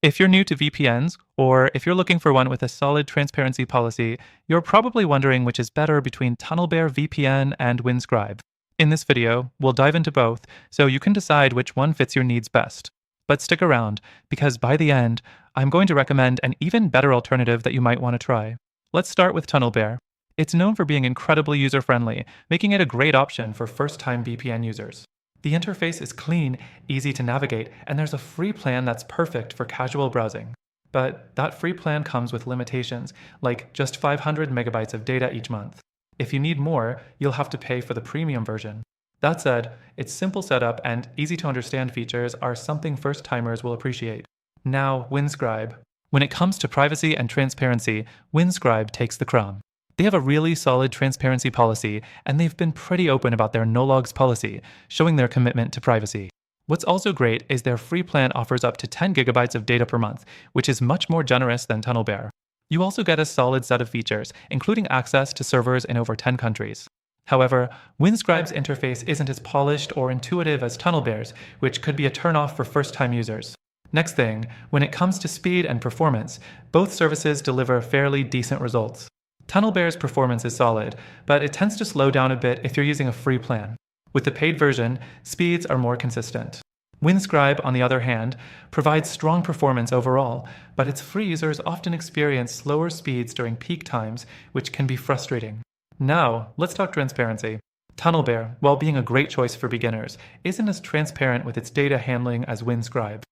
If you're new to VPNs, or if you're looking for one with a solid transparency policy, you're probably wondering which is better between TunnelBear VPN and Windscribe. In this video, we'll dive into both so you can decide which one fits your needs best. But stick around, because by the end, I'm going to recommend an even better alternative that you might want to try. Let's start with TunnelBear. It's known for being incredibly user-friendly, making it a great option for first-time VPN users. The interface is clean, easy to navigate, and there's a free plan that's perfect for casual browsing. But that free plan comes with limitations, like just 500 megabytes of data each month. If you need more, you'll have to pay for the premium version. That said, its simple setup and easy to understand features are something first-timers will appreciate. Now, Windscribe. When it comes to privacy and transparency, Windscribe takes the crown. They have a really solid transparency policy, and they've been pretty open about their no-logs policy, showing their commitment to privacy. What's also great is their free plan offers up to 10 gigabytes of data per month, which is much more generous than TunnelBear. You also get a solid set of features, including access to servers in over 10 countries. However, Windscribe's interface isn't as polished or intuitive as TunnelBear's, which could be a turnoff for first-time users. Next thing, when it comes to speed and performance, both services deliver fairly decent results. TunnelBear's performance is solid, but it tends to slow down a bit if you're using a free plan. With the paid version, speeds are more consistent. Windscribe, on the other hand, provides strong performance overall, but its free users often experience slower speeds during peak times, which can be frustrating. Now, let's talk transparency. TunnelBear, while being a great choice for beginners, isn't as transparent with its data handling as Windscribe.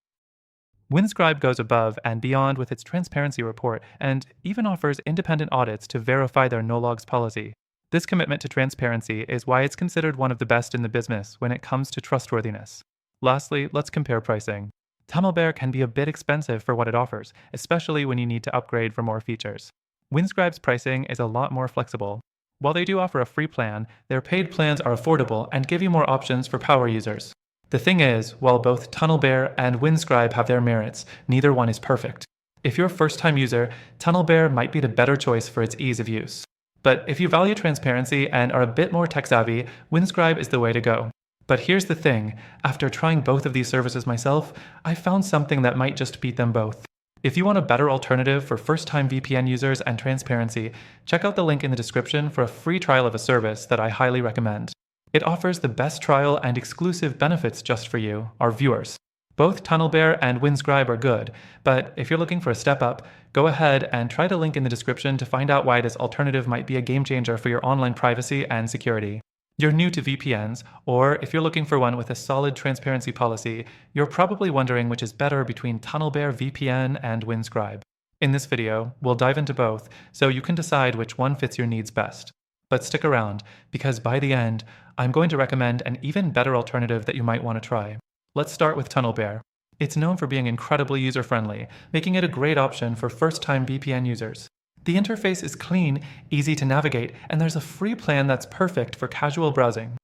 Windscribe goes above and beyond with its transparency report and even offers independent audits to verify their no-logs policy. This commitment to transparency is why it's considered one of the best in the business when it comes to trustworthiness. Lastly, let's compare pricing. TunnelBear can be a bit expensive for what it offers, especially when you need to upgrade for more features. Windscribe's pricing is a lot more flexible. While they do offer a free plan, their paid plans are affordable and give you more options for power users. The thing is, while both TunnelBear and Windscribe have their merits, neither one is perfect. If you're a first-time user, TunnelBear might be the better choice for its ease of use. But if you value transparency and are a bit more tech-savvy, Windscribe is the way to go. But here's the thing, after trying both of these services myself, I found something that might just beat them both. If you want a better alternative for first-time VPN users and transparency, check out the link in the description for a free trial of a service that I highly recommend. It offers the best trial and exclusive benefits just for you, our viewers. Both TunnelBear and Windscribe are good, but if you're looking for a step up, go ahead and try the link in the description to find out why this alternative might be a game changer for your online privacy and security. You're new to VPNs, or if you're looking for one with a solid transparency policy, you're probably wondering which is better between TunnelBear VPN and Windscribe. In this video, we'll dive into both so you can decide which one fits your needs best. But stick around, because by the end, I'm going to recommend an even better alternative that you might want to try. Let's start with TunnelBear. It's known for being incredibly user-friendly, making it a great option for first-time VPN users. The interface is clean, easy to navigate, and there's a free plan that's perfect for casual browsing.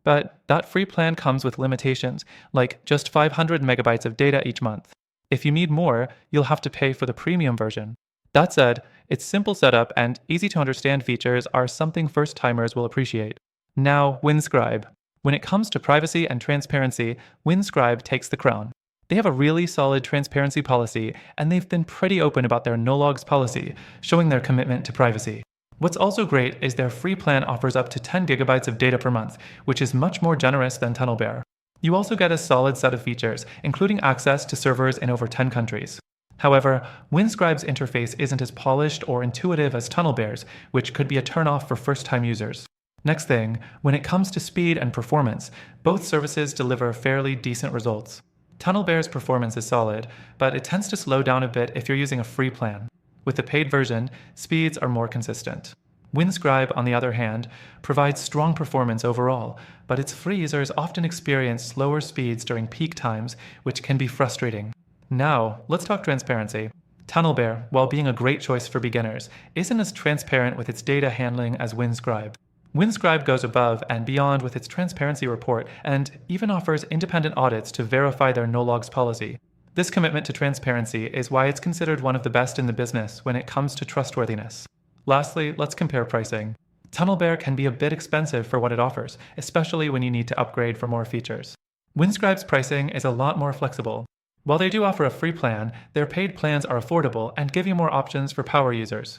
But that free plan comes with limitations, like just 500 megabytes of data each month. If you need more, you'll have to pay for the premium version. That said, its simple setup and easy-to-understand features are something first-timers will appreciate. Now, Windscribe. When it comes to privacy and transparency, Windscribe takes the crown. They have a really solid transparency policy, and they've been pretty open about their no-logs policy, showing their commitment to privacy. What's also great is their free plan offers up to 10 gigabytes of data per month, which is much more generous than TunnelBear. You also get a solid set of features, including access to servers in over 10 countries. However, Windscribe's interface isn't as polished or intuitive as TunnelBear's, which could be a turnoff for first-time users. Next thing, when it comes to speed and performance, both services deliver fairly decent results. TunnelBear's performance is solid, but it tends to slow down a bit if you're using a free plan. With the paid version, speeds are more consistent. Windscribe, on the other hand, provides strong performance overall, but its free users often experience slower speeds during peak times, which can be frustrating. Now, let's talk transparency. TunnelBear, while being a great choice for beginners, isn't as transparent with its data handling as Windscribe. Windscribe goes above and beyond with its transparency report and even offers independent audits to verify their no-logs policy. This commitment to transparency is why it's considered one of the best in the business when it comes to trustworthiness. Lastly, let's compare pricing. TunnelBear can be a bit expensive for what it offers, especially when you need to upgrade for more features. Windscribe's pricing is a lot more flexible. While they do offer a free plan, their paid plans are affordable and give you more options for power users.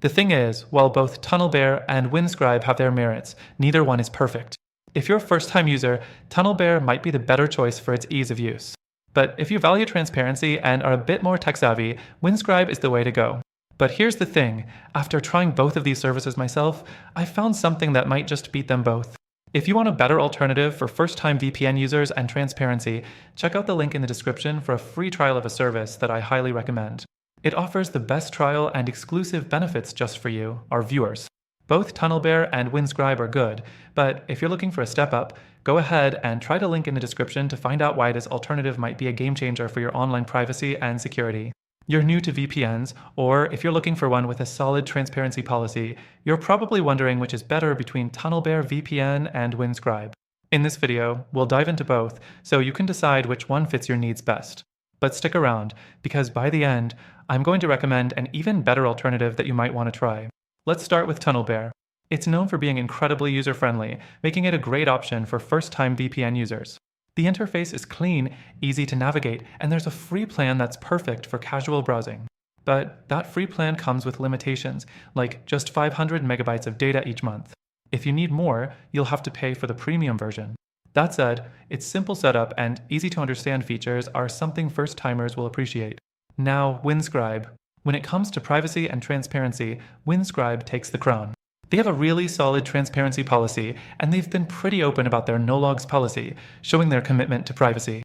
The thing is, while both TunnelBear and Windscribe have their merits, neither one is perfect. If you're a first-time user, TunnelBear might be the better choice for its ease of use. But if you value transparency and are a bit more tech-savvy, Windscribe is the way to go. But here's the thing, after trying both of these services myself, I found something that might just beat them both. If you want a better alternative for first-time VPN users and transparency, check out the link in the description for a free trial of a service that I highly recommend. It offers the best trial and exclusive benefits just for you, our viewers. Both TunnelBear and Windscribe are good, but if you're looking for a step up, go ahead and try the link in the description to find out why this alternative might be a game changer for your online privacy and security. You're new to VPNs, or if you're looking for one with a solid transparency policy, you're probably wondering which is better between TunnelBear VPN and Windscribe. In this video, we'll dive into both so you can decide which one fits your needs best. But stick around, because by the end, I'm going to recommend an even better alternative that you might want to try. Let's start with TunnelBear. It's known for being incredibly user-friendly, making it a great option for first-time VPN users. The interface is clean, easy to navigate, and there's a free plan that's perfect for casual browsing. But that free plan comes with limitations, like just 500 megabytes of data each month. If you need more, you'll have to pay for the premium version. That said, its simple setup and easy-to-understand features are something first-timers will appreciate. Now, Windscribe. When it comes to privacy and transparency, Windscribe takes the crown. They have a really solid transparency policy, and they've been pretty open about their no-logs policy, showing their commitment to privacy.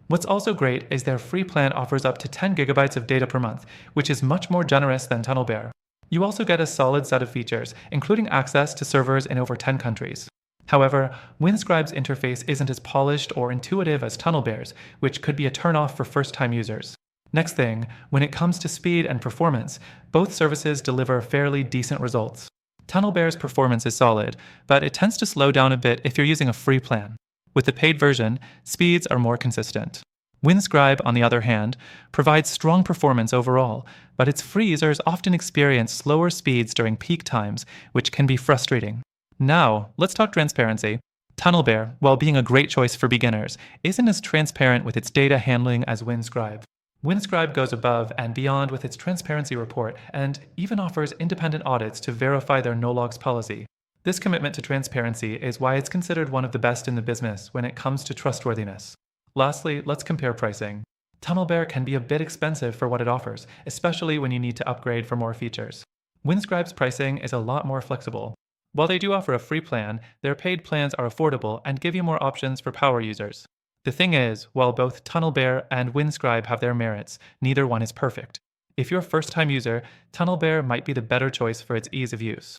What's also great is their free plan offers up to 10 gigabytes of data per month, which is much more generous than TunnelBear. You also get a solid set of features, including access to servers in over 10 countries. However, Windscribe's interface isn't as polished or intuitive as TunnelBear's, which could be a turnoff for first-time users. Next thing, when it comes to speed and performance, both services deliver fairly decent results. TunnelBear's performance is solid, but it tends to slow down a bit if you're using a free plan. With the paid version, speeds are more consistent. Windscribe, on the other hand, provides strong performance overall, but its free users often experience slower speeds during peak times, which can be frustrating. Now, let's talk transparency. TunnelBear, while being a great choice for beginners, isn't as transparent with its data handling as Windscribe. Windscribe goes above and beyond with its transparency report and even offers independent audits to verify their no-logs policy. This commitment to transparency is why it's considered one of the best in the business when it comes to trustworthiness. Lastly, let's compare pricing. TunnelBear can be a bit expensive for what it offers, especially when you need to upgrade for more features. Windscribe's pricing is a lot more flexible. While they do offer a free plan, their paid plans are affordable and give you more options for power users. The thing is, while both TunnelBear and Windscribe have their merits, neither one is perfect. If you're a first-time user, TunnelBear might be the better choice for its ease of use.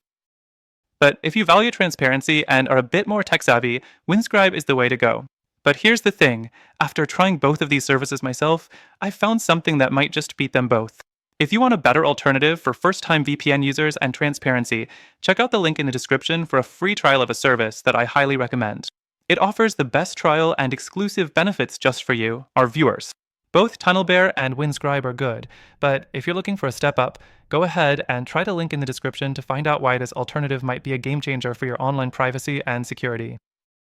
But if you value transparency and are a bit more tech-savvy, Windscribe is the way to go. But here's the thing, after trying both of these services myself, I found something that might just beat them both. If you want a better alternative for first-time VPN users and transparency, check out the link in the description for a free trial of a service that I highly recommend. It offers the best trial and exclusive benefits just for you, our viewers. Both TunnelBear and Windscribe are good, but if you're looking for a step up, go ahead and try the link in the description to find out why this alternative might be a game changer for your online privacy and security.